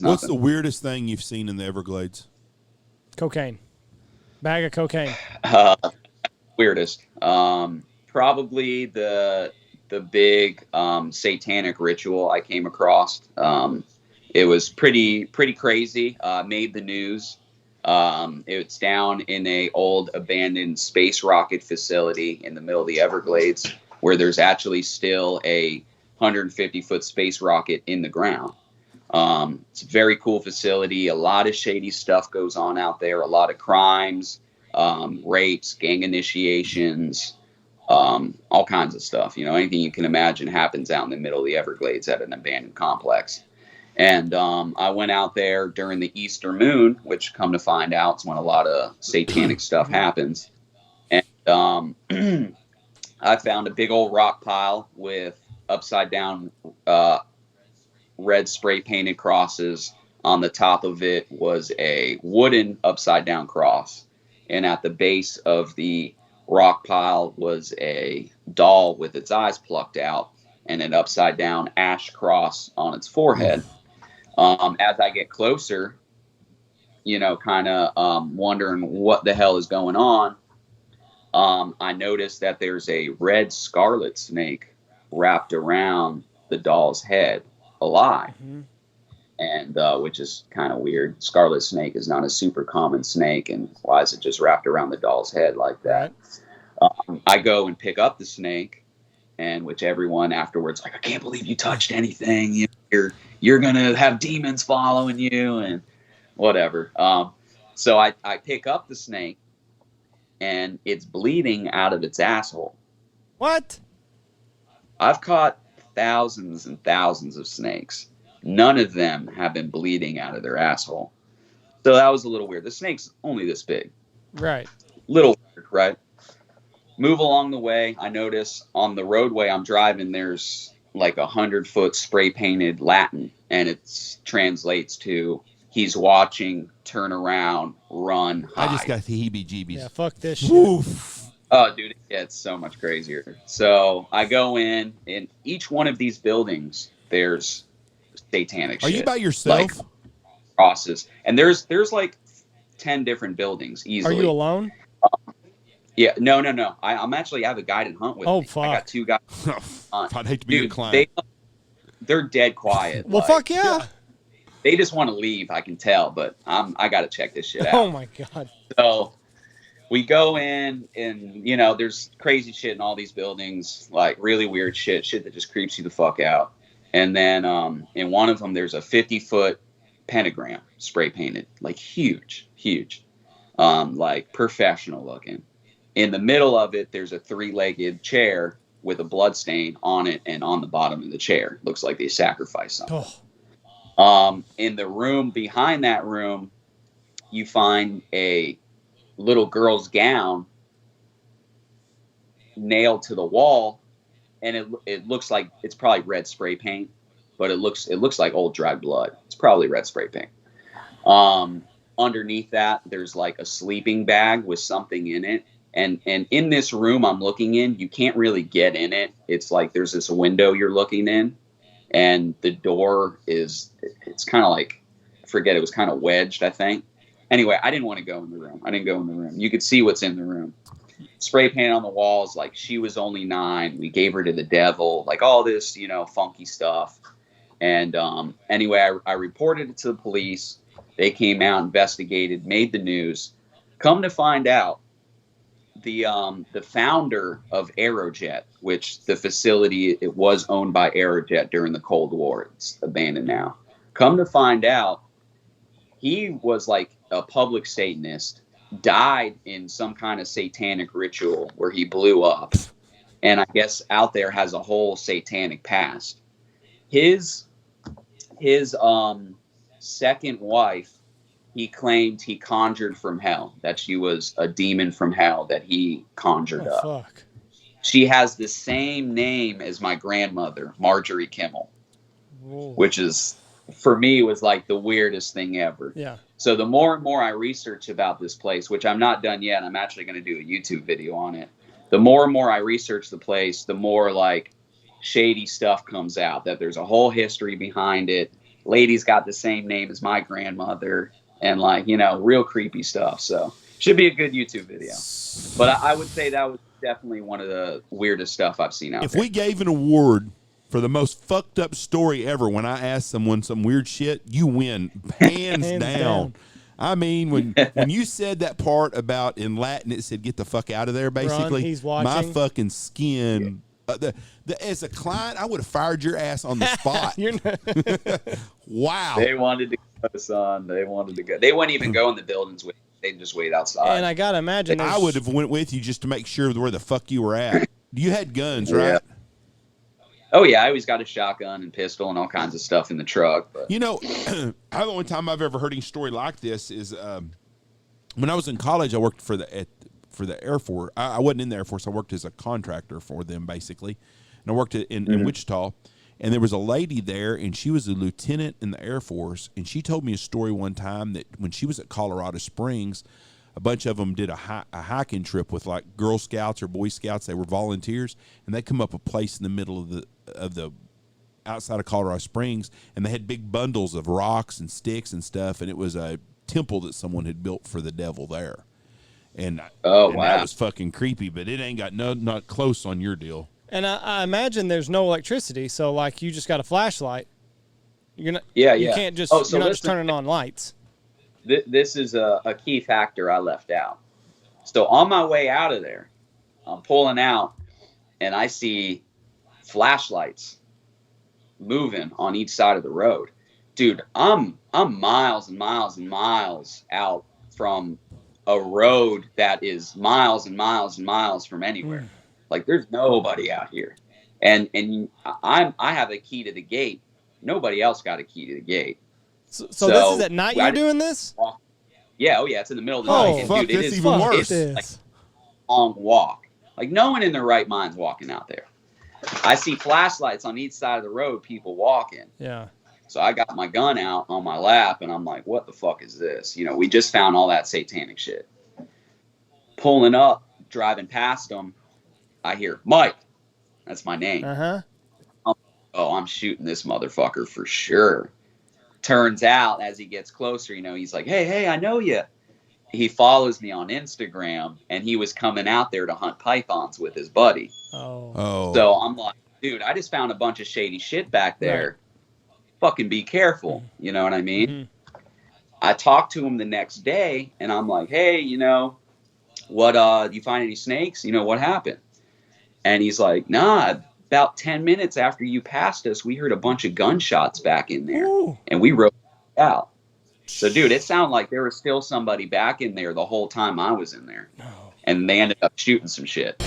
What's the weirdest thing you've seen in the Everglades? Cocaine. Bag of cocaine. Weirdest. Probably the big satanic ritual I came across. It was pretty crazy. Made the news. It's down in a old abandoned space rocket facility in the middle of the Everglades, where there's actually still a 150-foot space rocket in the ground. It's a very cool facility. A lot of shady stuff goes on out there. A lot of crimes, rapes, gang initiations, all kinds of stuff. You know, anything you can imagine happens out in the middle of the Everglades at an abandoned complex. And I went out there during the Easter moon, which, come to find out, is when a lot of satanic stuff happens. And I found a big old rock pile with upside down red spray painted crosses. On the top of it was a wooden upside down cross. And at the base of the rock pile was a doll with its eyes plucked out and an upside down ash cross on its forehead. As I get closer, you know, kind of wondering what the hell is going on, I noticed that there's a red scarlet snake wrapped around the doll's head alive. Mm-hmm. And which is kind of weird. Scarlet snake is not a super common snake, and why is it just wrapped around the doll's head like that? I go and pick up the snake, and which everyone afterwards like, I can't believe you touched anything. You're gonna have demons following you and whatever. So I pick up the snake, and it's bleeding out of its asshole. What? I've caught thousands and thousands of snakes. None of them have been bleeding out of their asshole. So that was a little weird. The snake's only this big. Right. Little weird, right? Move along the way. I notice on the roadway I'm driving, there's like 100-foot spray painted Latin. And it translates to, he's watching, turn around, run, hide. I just got the heebie-jeebies. Yeah, fuck this shit. Oof. Oh, dude, it gets so much crazier. So I go in each one of these buildings, there's satanic shit. Are you by yourself? Like crosses. And there's like 10 different buildings easily. Are you alone? Yeah, no. I'm actually, I have a guided hunt with me. Oh, fuck. I got 2 guys. I'd hate to be your client. They're dead quiet. Well, fuck yeah. They just want to leave, I can tell, but I got to check this shit out. Oh, my God. So we go in, and, you know, there's crazy shit in all these buildings, like really weird shit that just creeps you the fuck out. And then in one of them, there's a 50-foot pentagram spray painted, like huge, like professional looking. In the middle of it, there's a 3-legged chair with a blood stain on it, and on the bottom of the chair looks like they sacrificed something. In the room behind that room, you find a little girl's gown nailed to the wall. And it looks like it's probably red spray paint, but it looks like old dried blood. It's probably red spray paint. Underneath that, there's like a sleeping bag with something in it. And in this room I'm looking in, you can't really get in it. It's like there's this window you're looking in, and the door it's kind of like, I forget, it was kind of wedged, I think. Anyway, I didn't want to go in the room. You could see what's in the room. Spray paint on the walls, like she was only 9. We gave her to the devil, like all this, you know, funky stuff. And anyway, I reported it to the police. They came out, investigated, made the news. Come to find out, the founder of Aerojet, which the facility, it was owned by Aerojet during the Cold War. It's abandoned now. Come to find out, he was like a public Satanist. Died in some kind of satanic ritual where he blew up, and I guess out there has a whole satanic past. His second wife, he claimed he conjured from hell, that she was a demon from hell that he conjured up. Fuck. She has the same name as my grandmother, Marjorie Kimmel. Whoa. Which is, for me, was like the weirdest thing ever. Yeah. So the more and more I research about this place, which I'm not done yet, I'm actually going to do a YouTube video on it. The more and more I research the place, the more like shady stuff comes out, that there's a whole history behind it. lady's got the same name as my grandmother, and like, you know, real creepy stuff. So should be a good YouTube video. But I would say that was definitely one of the weirdest stuff I've seen out If there. we gave an award for the most fucked up story ever, when I ask someone some weird shit, you win hands down. I mean, when you said that part about in Latin, it said "get the fuck out of there." Basically, Run, he's watching. My fucking skin. As a client, I would have fired your ass on the spot. Wow. They wanted to go, son. They wanted to go. They wouldn't even go in the buildings with. They'd just wait outside. And I gotta imagine I would have went with you just to make sure where the fuck you were at. You had guns, right? Oh yeah, I always got a shotgun and pistol and all kinds of stuff in the truck. But. You know, the only time I've ever heard a story like this is when I was in college. I worked for the Air Force. I wasn't in the Air Force. I worked as a contractor for them, basically, and I worked in Wichita. And there was a lady there, and she was a lieutenant in the Air Force, and she told me a story one time that when she was at Colorado Springs, a bunch of them did a hiking trip with like Girl Scouts or Boy Scouts. They were volunteers, and they come up a place in the middle of the outside of Colorado Springs, and they had big bundles of rocks and sticks and stuff, and it was a temple that someone had built for the devil there. And wow, that was fucking creepy, but it ain't got not close on your deal. And I imagine there's no electricity, so like you just got a flashlight. You're not. Yeah. You can't just. So you're not just turning on lights. This is a key factor I left out. So on my way out of there, I'm pulling out, and I see flashlights moving on each side of the road. Dude, I'm miles and miles and miles out from a road that is miles and miles and miles from anywhere. Like there's nobody out here, and I have a key to the gate. Nobody else got a key to the gate. So this is at night you're doing this? Yeah, oh yeah, it's in the middle of the Oh, night. And, fuck, dude, that's even worse. It's like a long walk. Like no one in their right mind's walking out there. I see flashlights on each side of the road, people walking. Yeah. So I got my gun out on my lap, and I'm like, what the fuck is this? You know, we just found all that satanic shit. Pulling up, driving past them, I hear, Mike. That's my name. Uh-huh. Oh, I'm shooting this motherfucker for sure. Turns out, as he gets closer, you know, he's like, hey, I know you. He follows me on Instagram, and he was coming out there to hunt pythons with his buddy. Oh. So I'm like, dude, I just found a bunch of shady shit back there. Right. Fucking be careful. You know what I mean? Mm-hmm. I talked to him the next day, and I'm like, hey, you know, what, you find any snakes? You know, what happened? And he's like, nah, about 10 minutes after you passed us, we heard a bunch of gunshots back in there. Ooh. And we wrote it out. So, dude, it sounded like there was still somebody back in there the whole time I was in there. And they ended up shooting some shit.